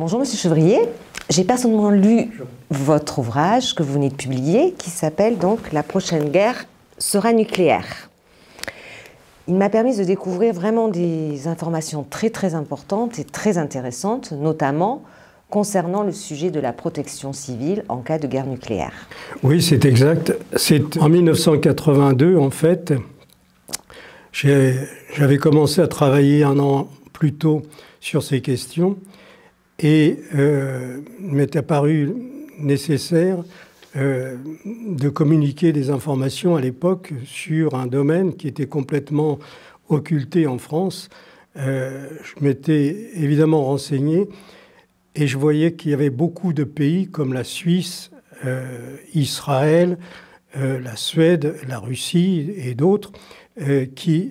Bonjour Monsieur Chevrier, j'ai personnellement lu votre ouvrage que vous venez de publier qui s'appelle donc « La prochaine guerre sera nucléaire ». Il m'a permis de découvrir vraiment des informations très importantes et très intéressantes, notamment concernant le sujet de la protection civile en cas de guerre nucléaire. Oui, c'est exact. C'est en 1982, en fait, j'avais commencé à travailler un an plus tôt sur ces questions et il m'est apparu nécessaire de communiquer des informations à l'époque sur un domaine qui était complètement occulté en France. Je m'étais évidemment renseigné et je voyais qu'il y avait beaucoup de pays comme la Suisse, Israël, la Suède, la Russie et d'autres qui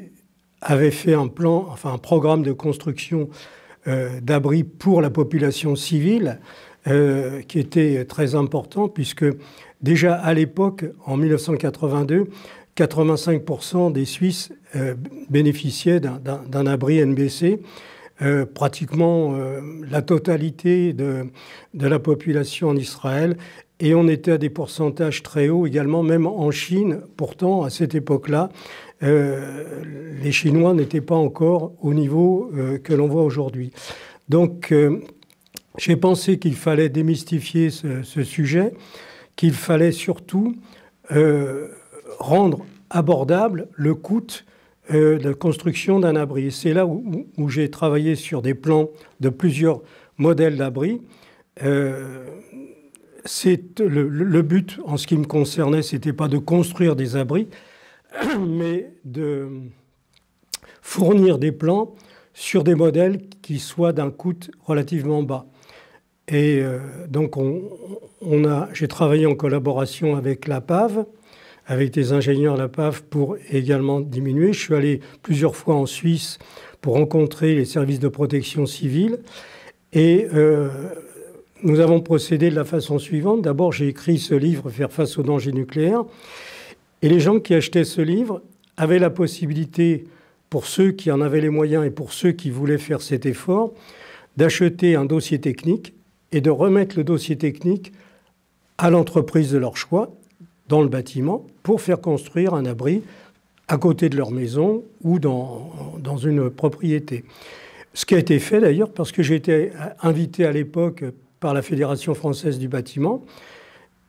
avaient fait un programme de construction d'abris pour la population civile qui était très important puisque déjà à l'époque, en 1982, 85% des Suisses bénéficiaient d'un abri NBC. Pratiquement la totalité de la population en Israël, et on était à des pourcentages très hauts également, même en Chine. Pourtant, à cette époque-là, les Chinois n'étaient pas encore au niveau que l'on voit aujourd'hui. Donc, j'ai pensé qu'il fallait démystifier ce sujet, qu'il fallait surtout rendre abordable le coût de construction d'un abri. C'est là où j'ai travaillé sur des plans de plusieurs modèles d'abris. Le but, en ce qui me concernait, ce n'était pas de construire des abris, mais de fournir des plans sur des modèles qui soient d'un coût relativement bas. Et donc, j'ai travaillé en collaboration avec la PAV, avec des ingénieurs de la PAV pour également diminuer. Je suis allé plusieurs fois en Suisse pour rencontrer les services de protection civile. Et nous avons procédé de la façon suivante. D'abord, j'ai écrit ce livre « Faire face aux dangers nucléaires ». Et les gens qui achetaient ce livre avaient la possibilité, pour ceux qui en avaient les moyens et pour ceux qui voulaient faire cet effort, d'acheter un dossier technique et de remettre le dossier technique à l'entreprise de leur choix, dans le bâtiment, pour faire construire un abri à côté de leur maison ou dans une propriété. Ce qui a été fait d'ailleurs parce que j'ai été invité à l'époque par la Fédération française du bâtiment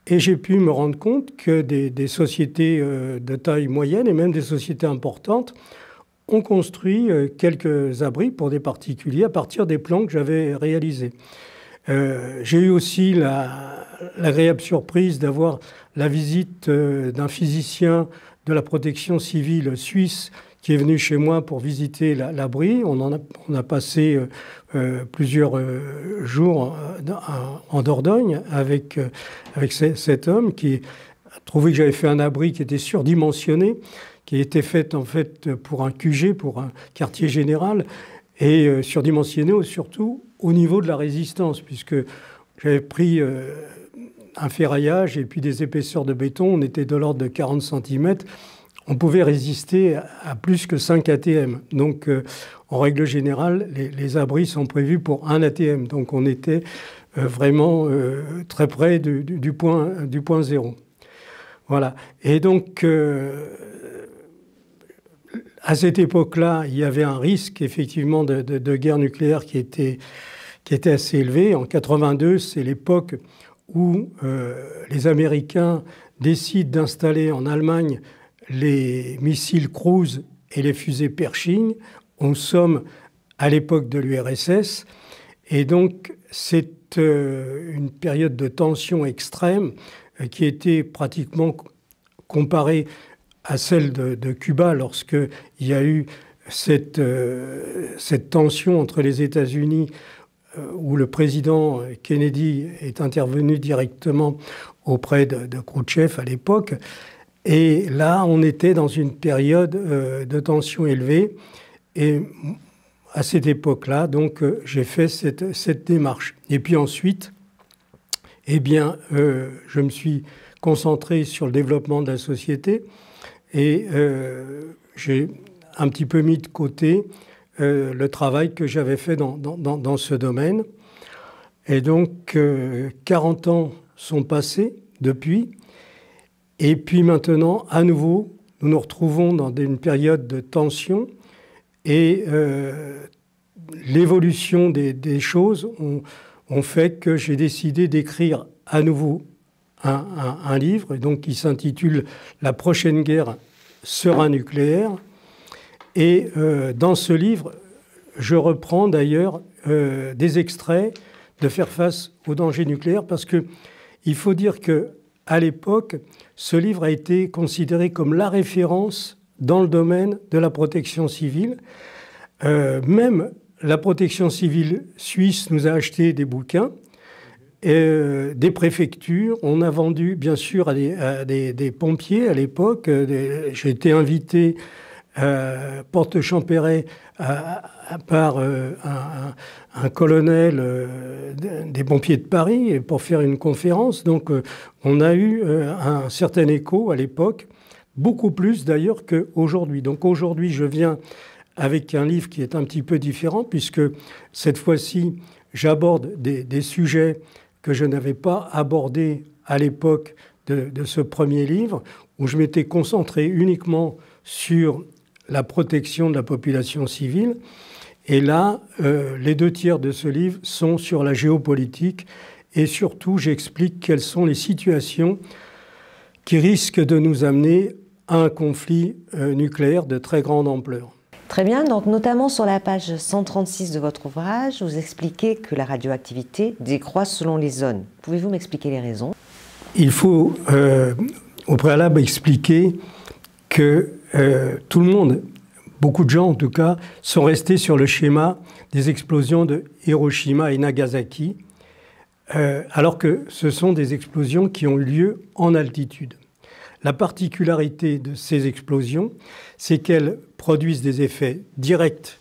et j'ai pu me rendre compte que des sociétés de taille moyenne et même des sociétés importantes ont construit quelques abris pour des particuliers à partir des plans que j'avais réalisés. J'ai eu aussi l'agréable surprise d'avoir la visite d'un physicien de la protection civile suisse qui est venu chez moi pour visiter l'abri. On a passé plusieurs jours en Dordogne avec cet homme qui a trouvé que j'avais fait un abri qui était surdimensionné, qui était fait en fait pour un QG, pour un quartier général, et surdimensionné surtout au niveau de la résistance, puisque j'avais pris un ferraillage et puis des épaisseurs de béton, on était de l'ordre de 40 cm, on pouvait résister à plus que 5 ATM. Donc, en règle générale, les abris sont prévus pour 1 ATM. Donc, on était vraiment très près du point zéro. Voilà. Et donc, à cette époque-là, il y avait un risque, effectivement, de guerre nucléaire qui était assez élevé. En 82, c'est l'époque où les Américains décident d'installer en Allemagne les missiles Cruise et les fusées Pershing. Nous sommes à l'époque de l'URSS. Et donc, c'est une période de tension extrême qui était pratiquement comparée à celle de Cuba lorsqu'il y a eu cette tension entre les États-Unis où le président Kennedy est intervenu directement auprès de Khrouchtchev à l'époque. Et là, on était dans une période de tension élevée. Et à cette époque-là, donc, j'ai fait cette démarche. Et puis ensuite, eh bien, je me suis concentré sur le développement de la société et j'ai un petit peu mis de côté le travail que j'avais fait dans ce domaine. Et donc, 40 ans sont passés depuis. Et puis maintenant, à nouveau, nous nous retrouvons dans une période de tension. Et l'évolution des choses ont fait que j'ai décidé d'écrire à nouveau un livre, et donc qui s'intitule « La prochaine guerre sera nucléaire ». Et dans ce livre, je reprends d'ailleurs des extraits de Faire face aux dangers nucléaires, parce qu'il faut dire qu'à l'époque, ce livre a été considéré comme la référence dans le domaine de la protection civile. Même la protection civile suisse nous a acheté des bouquins, des préfectures. On a vendu, bien sûr, à des pompiers à l'époque. J'ai été invité à Porte-Champéret par un colonel des pompiers de Paris pour faire une conférence. Donc on a eu un certain écho à l'époque, beaucoup plus d'ailleurs qu'aujourd'hui. Donc aujourd'hui, je viens avec un livre qui est un petit peu différent, puisque cette fois-ci, j'aborde des sujets que je n'avais pas abordés à l'époque de ce premier livre, où je m'étais concentré uniquement sur la protection de la population civile. Et là, les 2 tiers de ce livre sont sur la géopolitique, et surtout, j'explique quelles sont les situations qui risquent de nous amener à un conflit nucléaire de très grande ampleur. Très bien, donc notamment sur la page 136 de votre ouvrage, vous expliquez que la radioactivité décroît selon les zones. Pouvez-vous m'expliquer les raisons? Il faut au préalable expliquer que tout le monde, beaucoup de gens en tout cas, sont restés sur le schéma des explosions de Hiroshima et Nagasaki, alors que ce sont des explosions qui ont eu lieu en altitude. La particularité de ces explosions, c'est qu'elles produisent des effets directs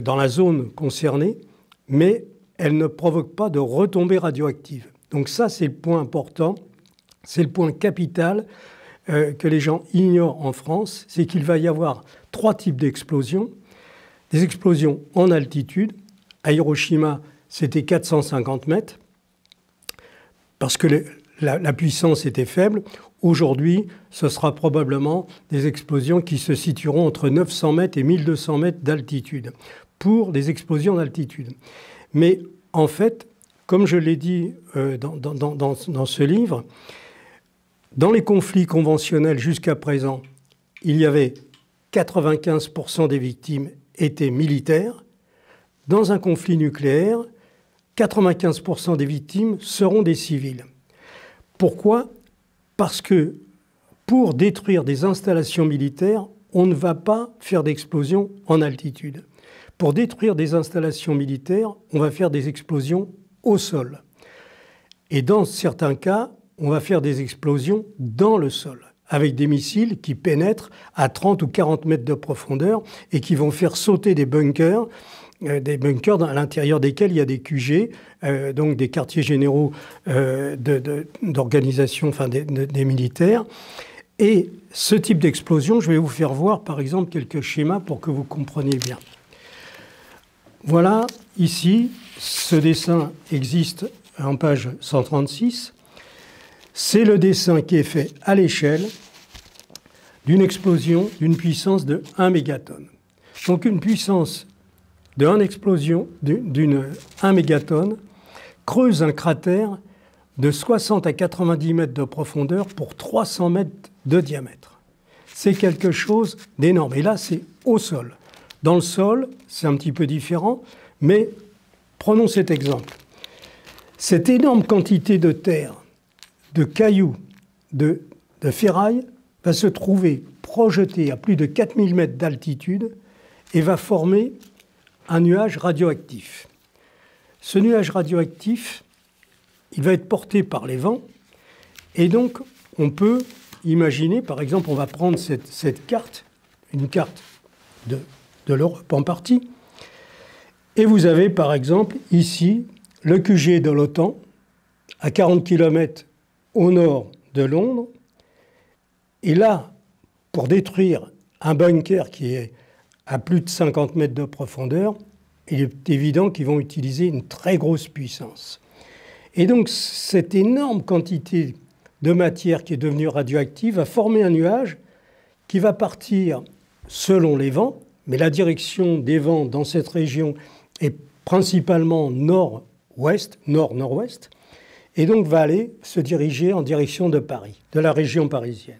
dans la zone concernée, mais elles ne provoquent pas de retombées radioactives. Donc ça, c'est le point important, c'est le point capital que les gens ignorent en France, c'est qu'il va y avoir 3 types d'explosions. Des explosions en altitude. À Hiroshima, c'était 450 mètres, parce que la puissance était faible. Aujourd'hui, ce sera probablement des explosions qui se situeront entre 900 mètres et 1200 mètres d'altitude, pour des explosions d'altitude. Mais en fait, comme je l'ai dit dans ce livre, dans les conflits conventionnels jusqu'à présent, il y avait 95% des victimes étaient militaires. Dans un conflit nucléaire, 95% des victimes seront des civils. Pourquoi ? Parce que pour détruire des installations militaires, on ne va pas faire d'explosions en altitude. Pour détruire des installations militaires, on va faire des explosions au sol. Et dans certains cas, on va faire des explosions dans le sol, avec des missiles qui pénètrent à 30 ou 40 mètres de profondeur et qui vont faire sauter des bunkers à l'intérieur desquels il y a des QG, donc des quartiers généraux d'organisation, enfin des militaires. Et ce type d'explosion, je vais vous faire voir par exemple quelques schémas pour que vous compreniez bien. Voilà, ici, ce dessin existe en page 136. C'est le dessin qui est fait à l'échelle d'une explosion d'une puissance de 1 mégatonne. Donc une puissance de 1 explosion d'une 1 mégatonne creuse un cratère de 60 à 90 mètres de profondeur pour 300 mètres de diamètre. C'est quelque chose d'énorme. Et là, c'est au sol. Dans le sol, c'est un petit peu différent, mais prenons cet exemple. Cette énorme quantité de terre, de cailloux, de ferraille va se trouver projetée à plus de 4000 mètres d'altitude et va former un nuage radioactif. Ce nuage radioactif, il va être porté par les vents, et donc on peut imaginer, par exemple, on va prendre cette carte, une carte de l'Europe en partie, et vous avez par exemple ici le QG de l'OTAN, à 40 km au nord de Londres, et là, pour détruire un bunker qui est à plus de 50 mètres de profondeur, il est évident qu'ils vont utiliser une très grosse puissance. Et donc cette énorme quantité de matière qui est devenue radioactive va former un nuage qui va partir selon les vents, mais la direction des vents dans cette région est principalement nord-ouest, nord-nord-ouest, et donc va aller se diriger en direction de Paris, de la région parisienne.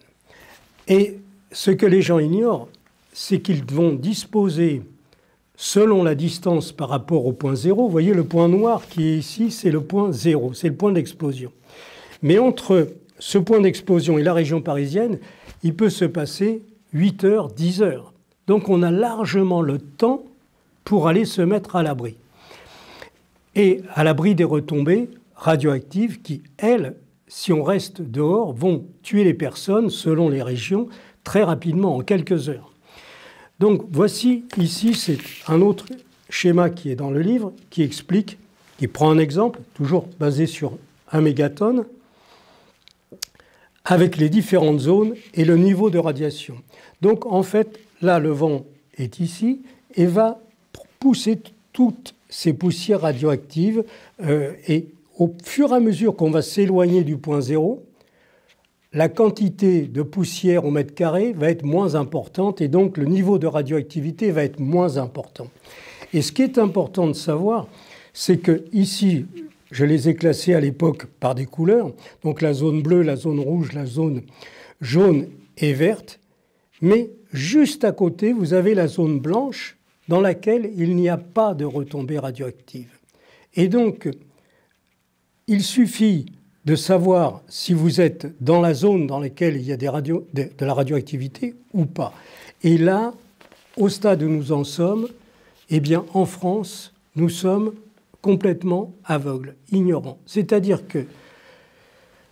Et ce que les gens ignorent, c'est qu'ils vont disposer, selon la distance par rapport au point zéro, vous voyez le point noir qui est ici, c'est le point zéro, c'est le point d'explosion. Mais entre ce point d'explosion et la région parisienne, il peut se passer 8 heures, 10 heures. Donc on a largement le temps pour aller se mettre à l'abri. Et à l'abri des retombées radioactives qui, elles, si on reste dehors, vont tuer les personnes selon les régions très rapidement, en quelques heures. Donc voici, ici, c'est un autre schéma qui est dans le livre, qui explique, qui prend un exemple, toujours basé sur 1 mégatonne, avec les différentes zones et le niveau de radiation. Donc en fait, là, le vent est ici et va pousser toutes ces poussières radioactives et au fur et à mesure qu'on va s'éloigner du point zéro, la quantité de poussière au mètre carré va être moins importante et donc le niveau de radioactivité va être moins important. Et ce qui est important de savoir, c'est que ici, je les ai classés à l'époque par des couleurs, donc la zone bleue, la zone rouge, la zone jaune et verte, mais juste à côté, vous avez la zone blanche dans laquelle il n'y a pas de retombées radioactives. Et donc, il suffit de savoir si vous êtes dans la zone dans laquelle il y a de la radioactivité ou pas. Et là, au stade où nous en sommes, eh bien, en France, nous sommes complètement aveugles, ignorants. C'est-à-dire que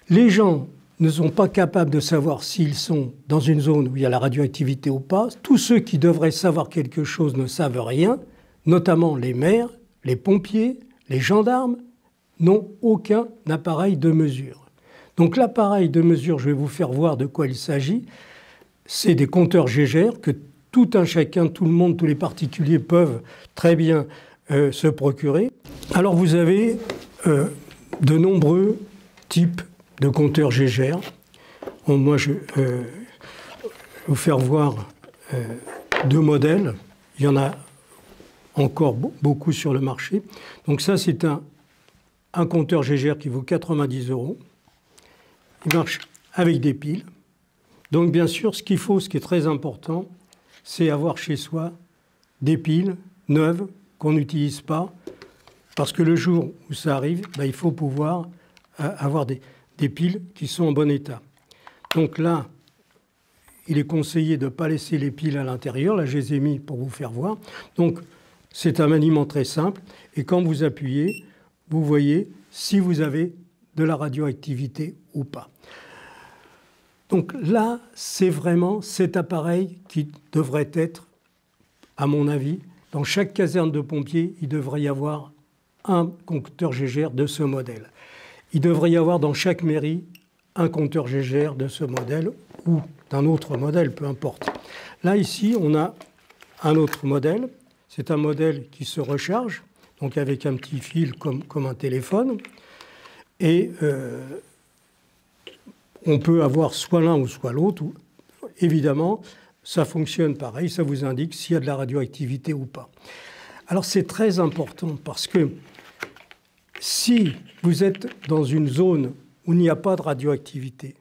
les gens ne sont pas capables de savoir s'ils sont dans une zone où il y a la radioactivité ou pas. Tous ceux qui devraient savoir quelque chose ne savent rien, notamment les maires, les pompiers, les gendarmes, n'ont aucun appareil de mesure. Donc l'appareil de mesure, je vais vous faire voir de quoi il s'agit. C'est des compteurs Geiger que tout un chacun, tout le monde, tous les particuliers peuvent très bien se procurer. Alors vous avez de nombreux types de compteurs Geiger. Bon, moi, je vais vous faire voir 2 modèles. Il y en a encore beaucoup sur le marché. Donc ça, c'est un compteur Geiger qui vaut 90 €. Il marche avec des piles. Donc bien sûr, ce qu'il faut, ce qui est très important, c'est avoir chez soi des piles neuves qu'on n'utilise pas, parce que le jour où ça arrive, ben, il faut pouvoir avoir des piles qui sont en bon état. Donc là, il est conseillé de ne pas laisser les piles à l'intérieur. Là, je les ai mis pour vous faire voir. Donc c'est un maniement très simple. Et quand vous appuyez, vous voyez si vous avez de la radioactivité ou pas. Donc là, c'est vraiment cet appareil qui devrait être, à mon avis, dans chaque caserne de pompiers, il devrait y avoir un compteur Geiger de ce modèle. Il devrait y avoir dans chaque mairie un compteur Geiger de ce modèle ou d'un autre modèle, peu importe. Là, ici, on a un autre modèle. C'est un modèle qui se recharge, donc avec un petit fil comme un téléphone. Et on peut avoir soit l'un ou soit l'autre. Évidemment, ça fonctionne pareil, ça vous indique s'il y a de la radioactivité ou pas. Alors c'est très important parce que si vous êtes dans une zone où il n'y a pas de radioactivité,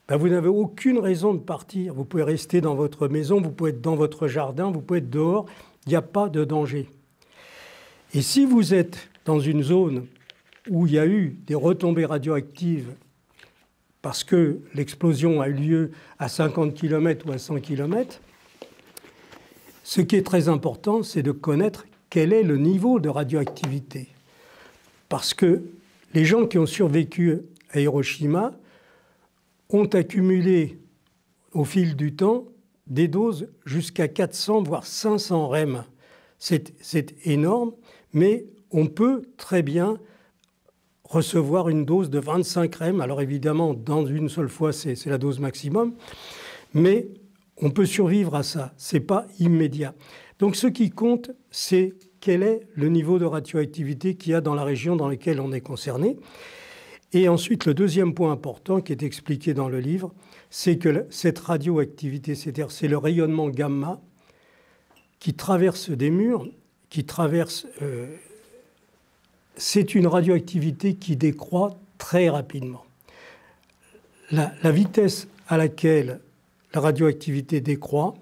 ben vous n'avez aucune raison de partir. Vous pouvez rester dans votre maison, vous pouvez être dans votre jardin, vous pouvez être dehors, il n'y a pas de danger. Et si vous êtes dans une zone où il y a eu des retombées radioactives parce que l'explosion a eu lieu à 50 km ou à 100 km, ce qui est très important, c'est de connaître quel est le niveau de radioactivité. Parce que les gens qui ont survécu à Hiroshima ont accumulé au fil du temps des doses jusqu'à 400 voire 500 rem. C'est énorme, mais on peut très bien recevoir une dose de 25 rem. Alors évidemment, dans une seule fois, c'est la dose maximum, mais on peut survivre à ça. Ce n'est pas immédiat. Donc ce qui compte, c'est quel est le niveau de radioactivité qu'il y a dans la région dans laquelle on est concerné. Et ensuite, le deuxième point important qui est expliqué dans le livre, c'est que cette radioactivité, c'est-à-dire c'est le rayonnement gamma qui traverse des murs, qui traverse... c'est une radioactivité qui décroît très rapidement. La vitesse à laquelle la radioactivité décroît,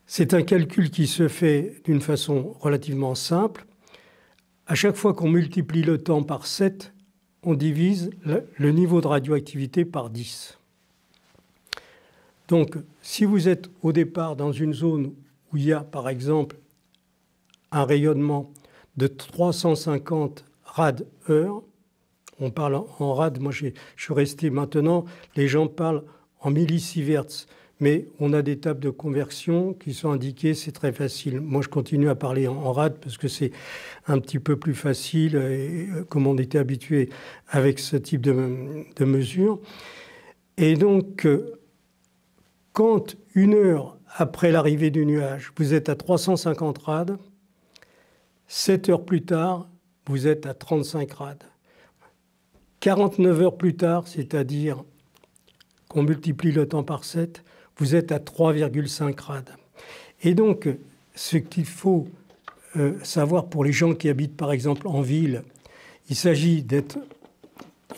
c'est un calcul qui se fait d'une façon relativement simple. À chaque fois qu'on multiplie le temps par 7, on divise le niveau de radioactivité par 10. Donc, si vous êtes au départ dans une zone où il y a, par exemple, un rayonnement de 350 rad/heure, on parle en rad, moi je suis resté maintenant, les gens parlent en millisieverts, mais on a des tables de conversion qui sont indiquées, c'est très facile. Moi je continue à parler en rad parce que c'est un petit peu plus facile, et, comme on était habitué avec ce type de mesure. Et donc, quand 1 heure après l'arrivée du nuage, vous êtes à 350 rad, 7 heures plus tard, vous êtes à 35 rad. 49 heures plus tard, c'est-à-dire qu'on multiplie le temps par 7, vous êtes à 3,5 rad. Et donc, ce qu'il faut savoir pour les gens qui habitent par exemple en ville, il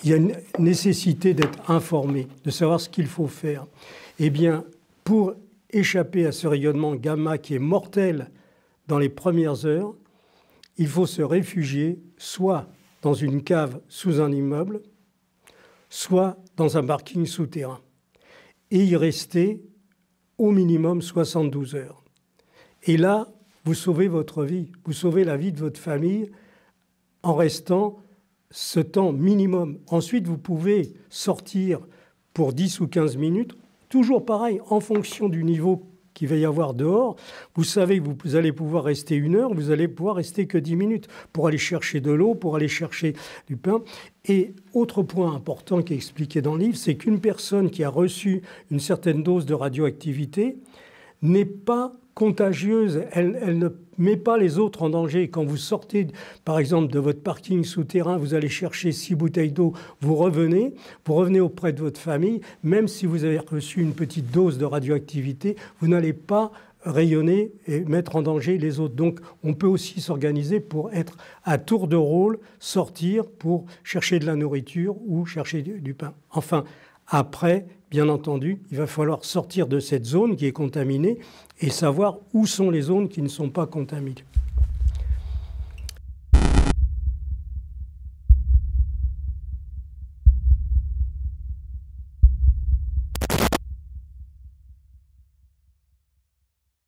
y a une nécessité d'être informé, de savoir ce qu'il faut faire. Eh bien, pour échapper à ce rayonnement gamma qui est mortel dans les premières heures, il faut se réfugier soit dans une cave sous un immeuble, soit dans un parking souterrain, et y rester au minimum 72 heures. Et là, vous sauvez votre vie, vous sauvez la vie de votre famille en restant ce temps minimum. Ensuite, vous pouvez sortir pour 10 ou 15 minutes, toujours pareil, en fonction du niveau qu'il va y avoir dehors. Vous savez que vous allez pouvoir rester 1 heure, vous allez pouvoir rester que 10 minutes pour aller chercher de l'eau, pour aller chercher du pain. Et autre point important qui est expliqué dans le livre, c'est qu'une personne qui a reçu une certaine dose de radioactivité n'est pas contagieuse, elle ne met pas les autres en danger. Quand vous sortez, par exemple, de votre parking souterrain, vous allez chercher 6 bouteilles d'eau, vous revenez auprès de votre famille, même si vous avez reçu une petite dose de radioactivité, vous n'allez pas rayonner et mettre en danger les autres. Donc, on peut aussi s'organiser pour être à tour de rôle, sortir pour chercher de la nourriture ou chercher du pain. Enfin, après, bien entendu, il va falloir sortir de cette zone qui est contaminée et savoir où sont les zones qui ne sont pas contaminées.